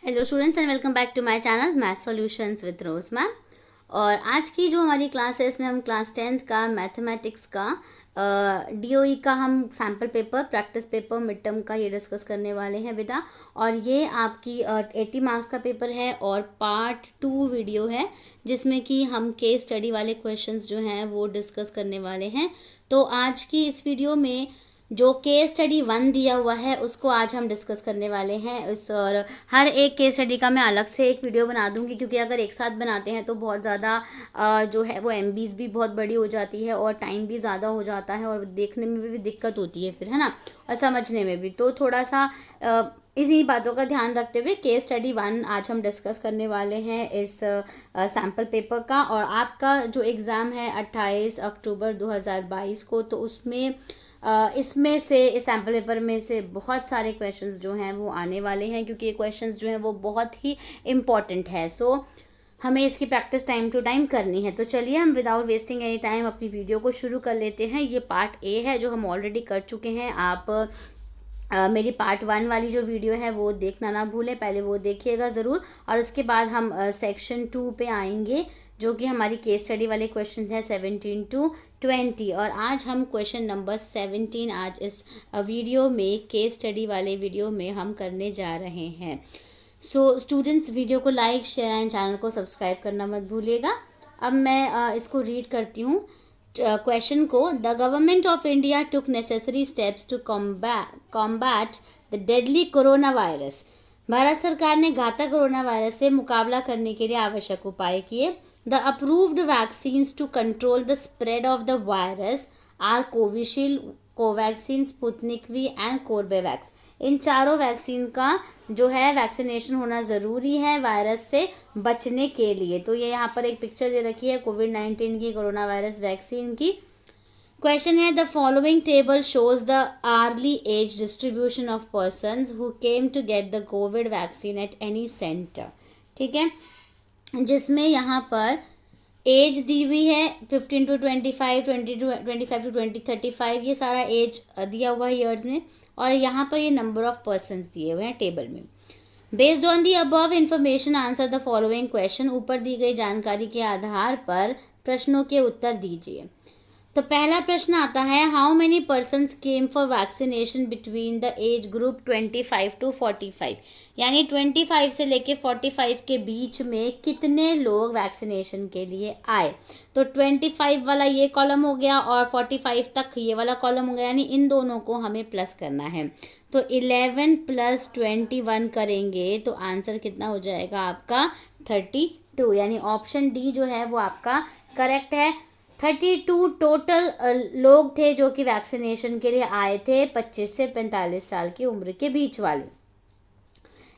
Hello students and welcome back to my channel math solutions with Rose ma'am. और आज की जो हमारी क्लास है इसमें हम क्लास 10th का मैथमेटिक्स का डीओई का हम sample paper, practice paper, mid term का ये डिस्कस करने वाले हैं बेटा। और ये आपकी 80 मार्क्स का पेपर है और पार्ट 2 वीडियो है जिसमें कि हम केस स्टडी वाले क्वेश्चंस जो हैं वो डिस्कस करने वाले हैं। तो आज की इस वीडियो में जो केस स्टडी 1 दिया हुआ है उसको आज हम डिस्कस करने वाले हैं और हर एक केस स्टडी का मैं अलग से एक वीडियो बना दूंगी, क्योंकि अगर एक साथ बनाते हैं तो बहुत ज़्यादा जो है वो MBs भी बहुत बड़ी हो जाती है और टाइम भी ज़्यादा हो जाता है और देखने में भी दिक्कत होती है फिर, है ना, और समझने में भी। तो थोड़ा सा इसी बातों का ध्यान रखते हुए केस स्टडी 1 आज हम डिस्कस करने वाले हैं इस सैम्पल पेपर का। और आपका जो एग्ज़ाम है 28 अक्टूबर 2022 को, तो उसमें इसमें से इस सैम्पल पेपर में से बहुत सारे क्वेश्चंस जो हैं वो आने वाले हैं, क्योंकि ये क्वेश्चंस जो हैं वो बहुत ही इम्पॉर्टेंट है। सो हमें इसकी प्रैक्टिस टाइम टू टाइम करनी है। तो चलिए हम विदाउट वेस्टिंग एनी टाइम अपनी वीडियो को शुरू कर लेते हैं। ये पार्ट ए है जो हम ऑलरेडी कर चुके हैं। आप मेरी पार्ट 1 वाली जो वीडियो है वो देखना ना भूलें, पहले वो देखिएगा ज़रूर। और उसके बाद हम सेक्शन 2 पे आएंगे जो कि हमारी केस स्टडी वाले क्वेश्चन है 17 to 20। और आज हम क्वेश्चन नंबर 17 आज इस वीडियो में, केस स्टडी वाले वीडियो में हम करने जा रहे हैं। सो स्टूडेंट्स, वीडियो को लाइक, शेयर एंड चैनल को सब्सक्राइब करना मत भूलिएगा। अब मैं इसको रीड करती हूँ क्वेश्चन को। The government of India took necessary steps to combat the deadly corona virus. Bharat सरकार ने घातक कोरोना वायरस से मुकाबला करने के लिए आवश्यक उपाय किए। The approved vaccines to control the spread of the virus are Covishield, Covaxin, Sputnik V and Corbevax. इन चारों वैक्सीन का जो है वैक्सीनेशन होना ज़रूरी है वायरस से बचने के लिए। तो ये यहाँ पर एक पिक्चर दे रखी है कोविड-19 की, कोरोना वायरस वैक्सीन की। क्वेश्चन है the following table shows the early age distribution of persons who came to get the covid vaccine at any centre. ठीक है, जिसमें यहाँ पर एज दी हुई है 15 to 25, 25 to 35, ये सारा एज दिया हुआ है ईयर्स में। और यहाँ पर ये नंबर ऑफ पर्सन्स दिए हुए हैं टेबल में। Based on the above information answer the following question. ऊपर दी गई जानकारी के आधार पर प्रश्नों के उत्तर दीजिए। तो पहला प्रश्न आता है, how many persons came for vaccination between the age group 25 to 45। यानी 25 से लेके 45 के बीच में कितने लोग वैक्सीनेशन के लिए आए। तो 25 वाला ये कॉलम हो गया और 45 तक ये वाला कॉलम हो गया, यानी इन दोनों को हमें प्लस करना है। तो 11 + 21 करेंगे तो आंसर कितना हो जाएगा आपका 32। यानी ऑप्शन डी जो है वो आपका करेक्ट है। 32 टोटल लोग थे जो कि वैक्सीनेशन के लिए आए थे 25 से 45 साल की उम्र के बीच वाले।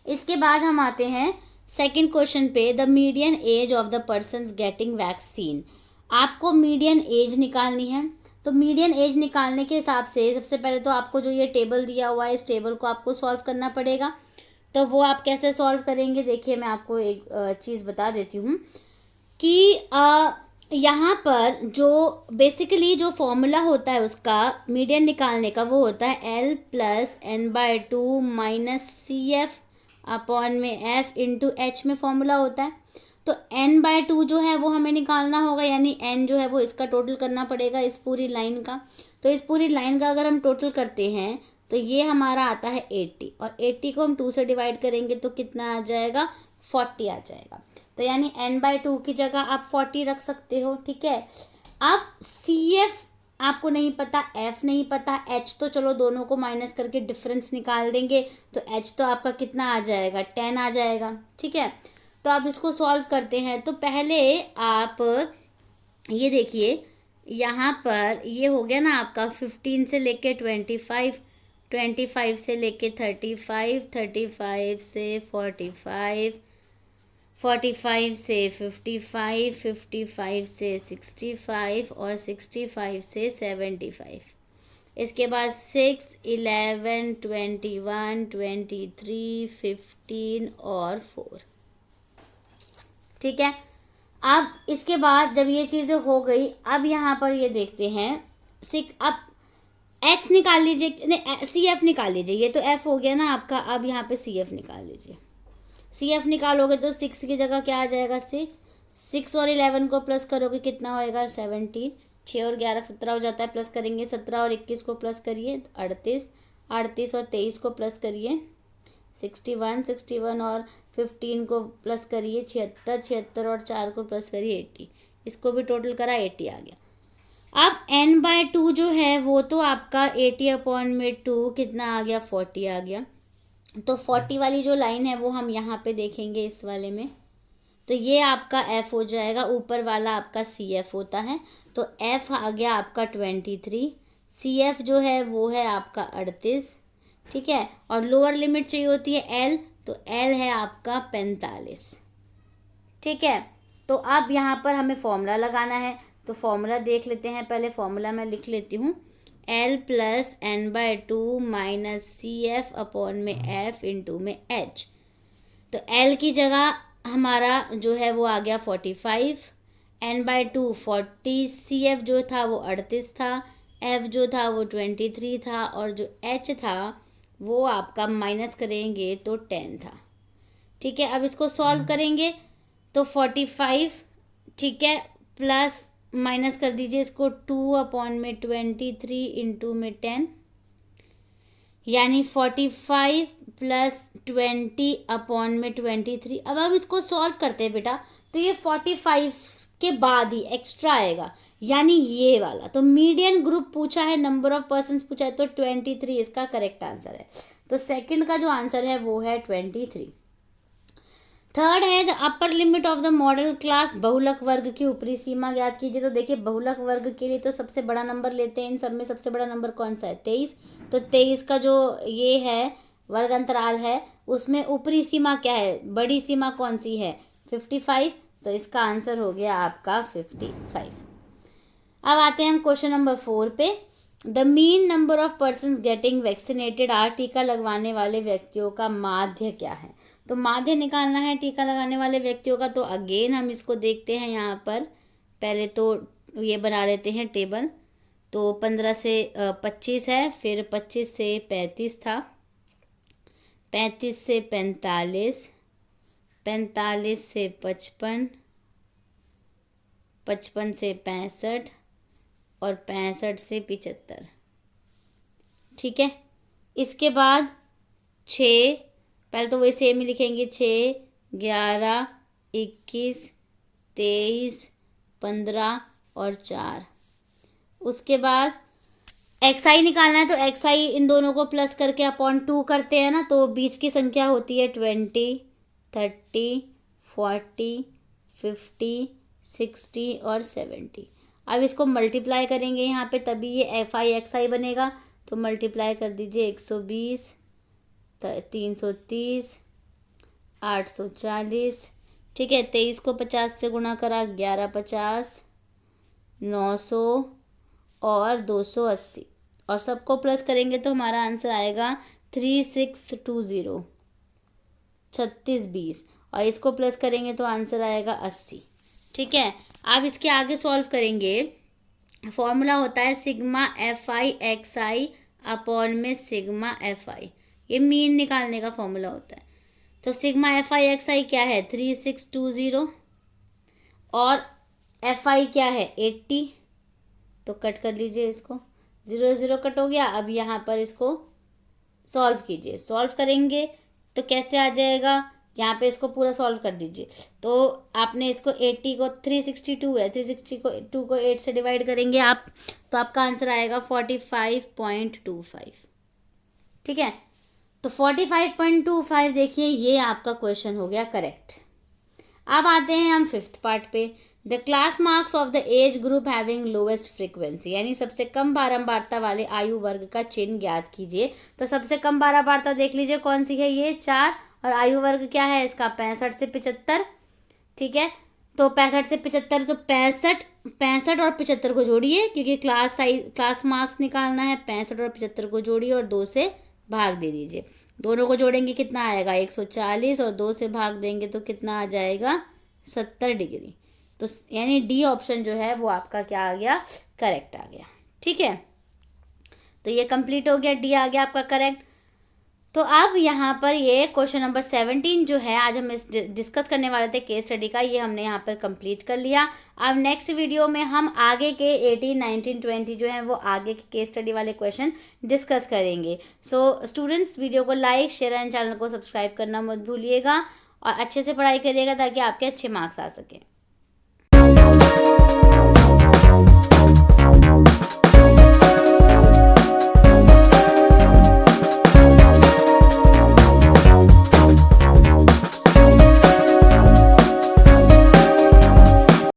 इसके बाद हम आते हैं सेकंड क्वेश्चन पे। The median age of the persons getting vaccine. आपको मीडियन एज निकालनी है। तो मीडियन एज निकालने के हिसाब से सबसे पहले तो आपको जो ये टेबल दिया हुआ है इस टेबल को आपको सॉल्व करना पड़ेगा। तो वो आप कैसे सॉल्व करेंगे, देखिए मैं आपको एक चीज़ बता देती हूँ कि यहाँ पर जो बेसिकली जो फॉर्मूला होता है उसका मीडियन निकालने का वो होता है L + n/2 - CF अपॉन में F × H में फॉर्मूला होता है। तो n/2 जो है वो हमें निकालना होगा, यानी n जो है वो इसका टोटल करना पड़ेगा इस पूरी लाइन का। तो इस पूरी लाइन का अगर हम टोटल करते हैं तो ये हमारा आता है 80, और 80 को हम 2 से डिवाइड करेंगे तो कितना आ जाएगा 40 आ जाएगा। तो यानी n/2 की जगह आप 40 रख सकते हो। ठीक है, अब CF आपको नहीं पता, F नहीं पता, H तो चलो दोनों को माइनस करके डिफरेंस निकाल देंगे तो H तो आपका कितना आ जाएगा 10 आ जाएगा। ठीक है, तो आप इसको सॉल्व करते हैं। तो पहले आप ये देखिए, यहाँ पर ये हो गया ना आपका 15 से लेके 25, 25 से लेके 35, 35 से 45, 45 से 55, 55 से 65 और 65 से 75। इसके बाद 6, 11, 21, 23, 15 और 4। ठीक है, अब इसके बाद जब ये चीज़ें हो गई, अब यहाँ पर ये देखते हैं अब एक्स निकाल लीजिए, नहीं CF निकाल लीजिए। ये तो F हो गया ना आपका, अब यहाँ पे CF निकाल लीजिए। CF निकालोगे तो 6 की जगह क्या आ जाएगा 6 और 11 को प्लस करोगे कितना होएगा 17, 6 और 11 17 हो जाता है, प्लस करेंगे 17 और 21 को प्लस करिए तो 38, 38 और 23 को प्लस करिए 61, 61 और 15 को प्लस करिए 76, 76 और 4 को प्लस करिए 80, इसको भी टोटल करा 80 आ गया। अब n/2 जो है वो तो आपका 80/2 कितना आ गया 40 आ गया। तो 40 वाली जो लाइन है वो हम यहाँ पे देखेंगे इस वाले में, तो ये आपका f हो जाएगा, ऊपर वाला आपका CF होता है, तो f आ गया आपका 23, CF जो है वो है आपका 38, ठीक है, और लोअर लिमिट चाहिए होती है L, तो L है आपका 45, ठीक है। तो अब यहाँ पर हमें फॉर्मूला लगाना है, तो फॉर्मूला देख लेते हैं, पहले फॉर्मूला मैं लिख लेती हूँ, L + n/2 minus CF upon में F इंटू में H। तो L की जगह हमारा जो है वो आ गया 45, n/2 40, CF जो था वो 38 था, F जो था वो 23 था, और जो H था वो आपका माइनस करेंगे तो 10 था, ठीक है। अब इसको सॉल्व करेंगे तो 45, ठीक है, प्लस माइनस कर दीजिए इसको 2/23 इंटू में 10, यानी 45 + 20/23। अब इसको सॉल्व करते हैं बेटा, तो ये 45 के बाद ही एक्स्ट्रा आएगा, यानी ये वाला। तो मीडियन ग्रुप पूछा है, नंबर ऑफ पर्सन्स पूछा है, तो 23 इसका करेक्ट आंसर है। तो सेकंड का जो आंसर है वो है 23। थर्ड है the upper limit of the model class, बहुलक वर्ग की ऊपरी सीमा ज्ञात कीजिए। तो देखिए बहुलक वर्ग के लिए तो सबसे बड़ा नंबर लेते हैं, इन सब में सबसे बड़ा नंबर कौन सा है 23, तो 23 का जो ये है वर्ग अंतराल है उसमें ऊपरी सीमा क्या है, बड़ी सीमा कौन सी है 55, तो इसका आंसर हो गया आपका 55। अब आते हैं हम क्वेश्चन नंबर 4 पे। The mean number of persons getting vaccinated are, टीका लगवाने वाले व्यक्तियों का माध्य क्या है। तो माध्य निकालना है टीका लगाने वाले व्यक्तियों का, तो अगेन हम इसको देखते हैं यहाँ पर, पहले तो ये बना लेते हैं टेबल। तो 15 से 25 है, फिर 25 से 35 था, 35 से 45, 45 से 55, 55 से 65 और 65 से 75, ठीक है। इसके बाद 6, पहले तो वही सेम ही लिखेंगे, 6, 11, 21, 23, 15 और 4। उसके बाद XI निकालना है, तो XI इन दोनों को प्लस करके /2 करते हैं ना, तो बीच की संख्या होती है 20, 30, 40, 50, 60 और 70। अब इसको मल्टीप्लाई करेंगे यहाँ पे, तभी ये FI XI बनेगा। तो मल्टीप्लाई कर दीजिए 120, 330, 840, ठीक है। 23 को 50 से गुणा करा 1150, 900 और 280, और सबको प्लस करेंगे तो हमारा आंसर आएगा 3620, 3620, और इसको प्लस करेंगे तो आंसर आएगा 80, ठीक है। अब इसके आगे सॉल्व करेंगे, फॉर्मूला होता है सिग्मा FI XI अपॉन में सिग्मा FI, ये मीन निकालने का फॉर्मूला होता है। तो सिग्मा FI XI क्या है 3620, और FI क्या है 80, तो कट कर लीजिए इसको, 0 0 कट हो गया। अब यहाँ पर इसको सॉल्व कीजिए, सॉल्व करेंगे तो कैसे आ जाएगा, यहाँ पे इसको पूरा सॉल्व कर दीजिए। तो आपने इसको 80 को 362 है, 362 को 8 से डिवाइड करेंगे आप, तो आपका आंसर आएगा 45.25, ठीक है। तो 45.25 देखिए ये आपका क्वेश्चन हो गया करेक्ट। अब आते हैं हम 5th पार्ट पे। The class marks of the age group having lowest frequency, यानी सबसे कम बारंबारता वाले आयु वर्ग का चिन्ह ज्ञात कीजिए। तो सबसे कम बारंबारता देख लीजिए कौन सी है, ये 4, और आयु वर्ग क्या है इसका 65 से 75, ठीक है। तो 65 से 75, तो 65 और 75 को जोड़िए, क्योंकि क्लास मार्क्स निकालना है, 65 और 75 को जोड़िए और 2 से भाग दे दीजिए। दोनों को जोड़ेंगे कितना आएगा 140, और 2 से भाग देंगे तो कितना आ जाएगा 70 डिग्री। तो यानी डी ऑप्शन जो है वो आपका क्या आ गया करेक्ट आ गया, ठीक है। तो ये कंप्लीट हो गया, डी आ गया आपका करेक्ट। तो अब यहाँ पर ये क्वेश्चन नंबर 17 जो है आज हम इस डिस्कस करने वाले थे केस स्टडी का, ये हमने यहाँ पर कंप्लीट कर लिया। अब नेक्स्ट वीडियो में हम आगे के 18, 19, 20 जो है वो आगे के केस स्टडी वाले क्वेश्चन डिस्कस करेंगे। सो स्टूडेंट्स, वीडियो को लाइक, शेयर एंड चैनल को सब्सक्राइब करना मत भूलिएगा और अच्छे से पढ़ाई करिएगा ताकि आपके अच्छे मार्क्स आ सकें।